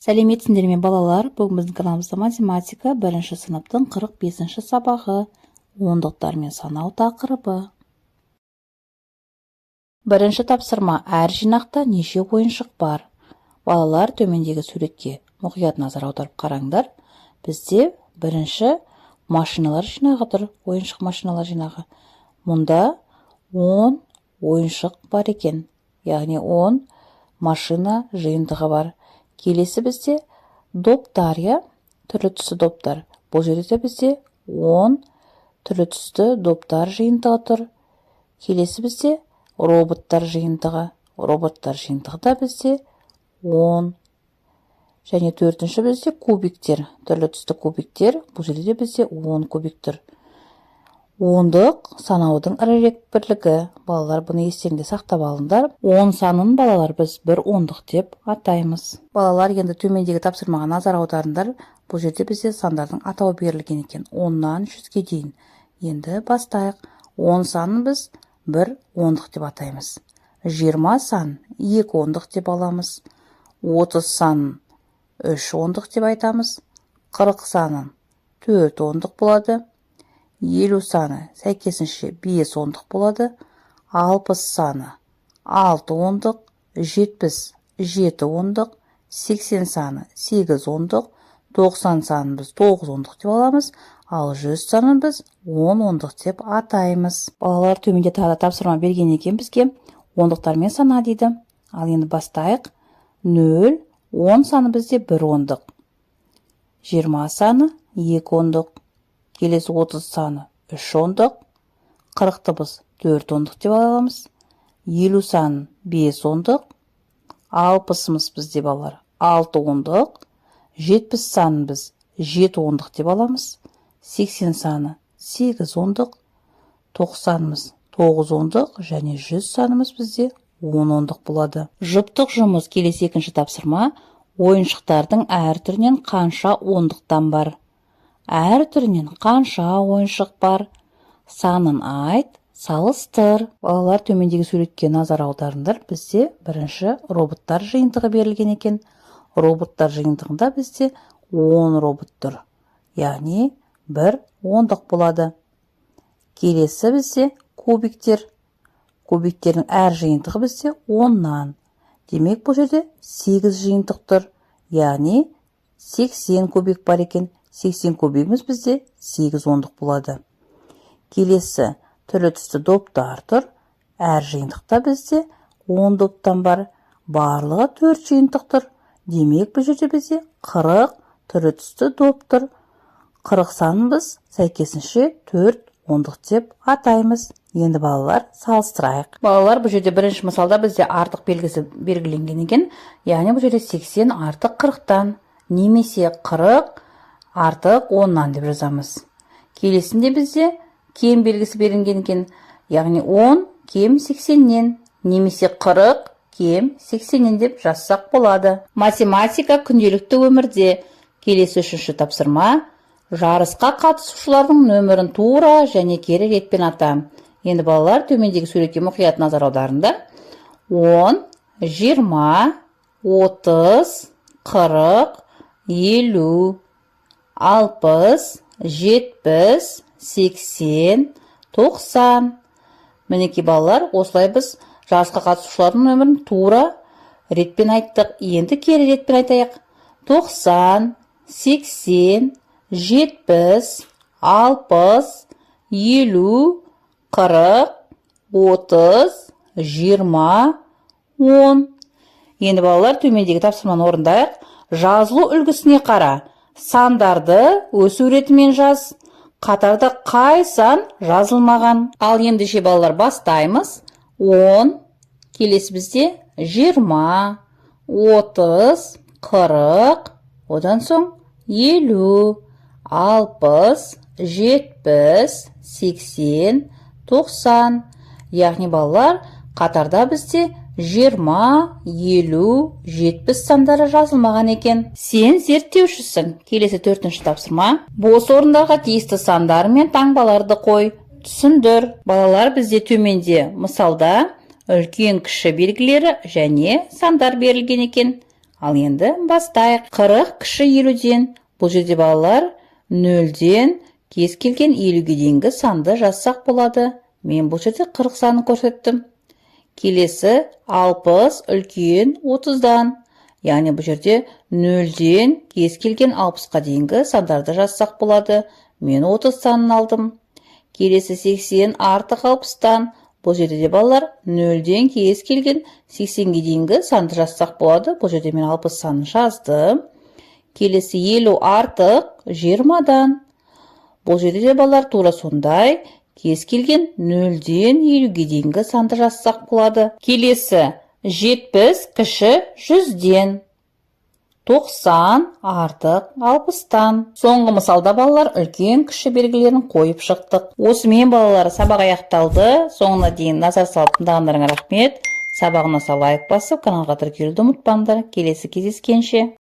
Сәлеметсіңдер ме балалар? Бүгін біздің каналымызда математика 1-ші сыныптың 45-ші сабағы ондықтар мен санау тақырыбы. Бірінші тапсырма: әр жинақта неше ойыншық бар? Балалар, төмендегі суретке мұқият назар аударып қараңдар. Бізде бірінші машиналар жинағы тұр, ойыншық машиналар жинағы. Мұнда 10 ойыншық бар екен, яғни 10 машина жиынтығы бар. Келесі бізде доптар, түрлі түсті доптар. Бұл жерде бізде 10 түрлі түсті доптар жиынтығы тұр. Келесі бізде роботтар жиынтығы. Роботтар жиынтығында бізде 10. Және төртінші бізде кубиктер, түрлі түсті кубиктер. Бұл жерде бізде 10 кубик тұр. Ондық санаудың ірірек бірлігі. Балалар, бұны естеріңде сақтап алыңдар. 10 санын балалар біз бір ондық деп атаймыз. Балалар, енді төмендегі тапсырмаға назар аударыңдар. Бұл жерде бізде сандардың атауы берілген екен. 10-нан 100-ге дейін. Енді бастайық. 10 санын біз бір ондық деп атаймыз. 20 сан 2 ондық деп аламыз. 30 санын 3 ондық деп айтамыз. 40 санын 4 ондық болады. 50 саны сәйкесінше 5 ондық болады. 60 саны 6 ондық, 70 7 ондық, 80 саны 8 ондық, 90 санын біз 9 ондық деп аламыз, ал 100 санын біз 10 ондық деп атаймыз. Балалар, төменде тағы тапсырма берген екен бізге. Ондықтармен сана дейді. Ал енді бастайық. 0, 10 саны бізде 1 ондық. 20 саны 2 ондық. Келесі 30 саны 3 ондық, 40-ты біз 4 ондық деп аламыз, 50 санын 5 ондық, 60-ымыз бізде балалар 6 ондық, 70 санын біз 7 ондық деп аламыз, 80 саны 8 ондық, 90-ымыз 9 ондық және 100 санымыз бізде 10 ондық болады. Жұптық жұмыс. Келесі екінші тапсырма: ойыншықтардың әр түрінен қанша ондықтан бар? Әр түрінен қанша ойыншық бар? Санын айт, салыстыр. Балалар, төмендегі суретке назар аударыңдар. Бізде бірінші роботтар жиынтығы берілген екен. Роботтар жиынтығында бізде 10 робот тұр. Яғни бір ондық болады. Келесі бізде кубиктер. Кубиктердің әр жиынтығы бізде 10-нан. Демек, бұл жерде 8 жиынтық тұр. Яғни 80 кубик бар екен. 80 кубигіміз бізде 8 ондық болады. Келесі түрлі түсті доптар тұр. Әр жиынтықта бізде 10 доптан бар. Барлығы 4 жиынтық тұр. Демек, бұл жерде бізде 40 түрлі түсті доп тұр. 40 санын біз сәйкесінше 4 ондық деп атаймыз. Енді балалар, салыстырайық. Балалар, бұл жерде бірінші мысалда бізде артық белгісі белгіленген екен. Яғни бұл жерде 80 артық 40-тан, немесе 40 артық 10-нан деп жазамыз. Келесінде бізде кем белгісі берілген екен. Яғни 10 кем 80-нен, немесе 40 кем 80-нен деп жазсақ болады. Математика күнделікті өмірде. Келесі үшінші тапсырма: жарысқа қатысушылардың нөмірін тура және кері ретпен ата. Енді балалар, төмендегі суретке мұқият назар аударыңдар. 10, 20, 30, 40, 50, 60, 70, 80, 90. Мінеки балалар, осылай біз жарысқа қатысушылардың нөмірін тура ретпен айттық. Енді кері ретпен айтайық. 90, 80, 70, 60, 50, 40, 30, 20, 10. Енді балалар, төмендегі тапсырманы орындайық. Жазылу үлгісіне қара. Сандарды өсу ретімен жаз. Қатарда қай сан жазылмаған? Ал ендеше балалар, бастаймыз. 10, келесі бізде 20, 30, 40, одан соң 50, 60, 70, 80, 90. Яғни балалар, қатарда бізде 20, 50, 70 сандары жазылмаған екен. Сен зерттеушісің. Келесі төртінші тапсырма: бос орындарға тиісті сандар мен таңбаларды қой. Түсіндір. Балалар, бізде төменде мысалда үлкен кіші белгілері және сандар берілген екен. Ал енді бастайық. 40 кіші 50-ден. Бұл жерде балалар 0-ден кез келген 50-ге дейінгі санды жазсақ болады. Мен бұл жерде 40 санын көрсеттім. Келесі 60 үлкен 30-дан. Яғни бұл жерде 0-ден кез келген 60-қа дейінгі сандарды жазсақ болады. Мен 30 санын алдым. Келесі 80 артық 60-тан. Бұл жерде де балалар 0-ден кез келген 80-ге дейінгі санды жазсақ болады. Бұл жерде мен 60 санын жаздым. Келесі 50 артық 20-дан. Бұл жерде де балалар тура сондай кез келген 0-ден 50-ге дейінгі санды жазсақ болады. Келесі 70 кіші 100-ден. 90 артық 60-тан. Соңғы мысалда балалар үлкен кіші белгілерін қойып шықтық. Осымен балалар сабақ аяқталды. Соңына дейін назар салып тыңдағандарыңа рахмет. Сабағына лайк басып, каналға тіркелуді ұмытпаңдар. Келесі кездескенше.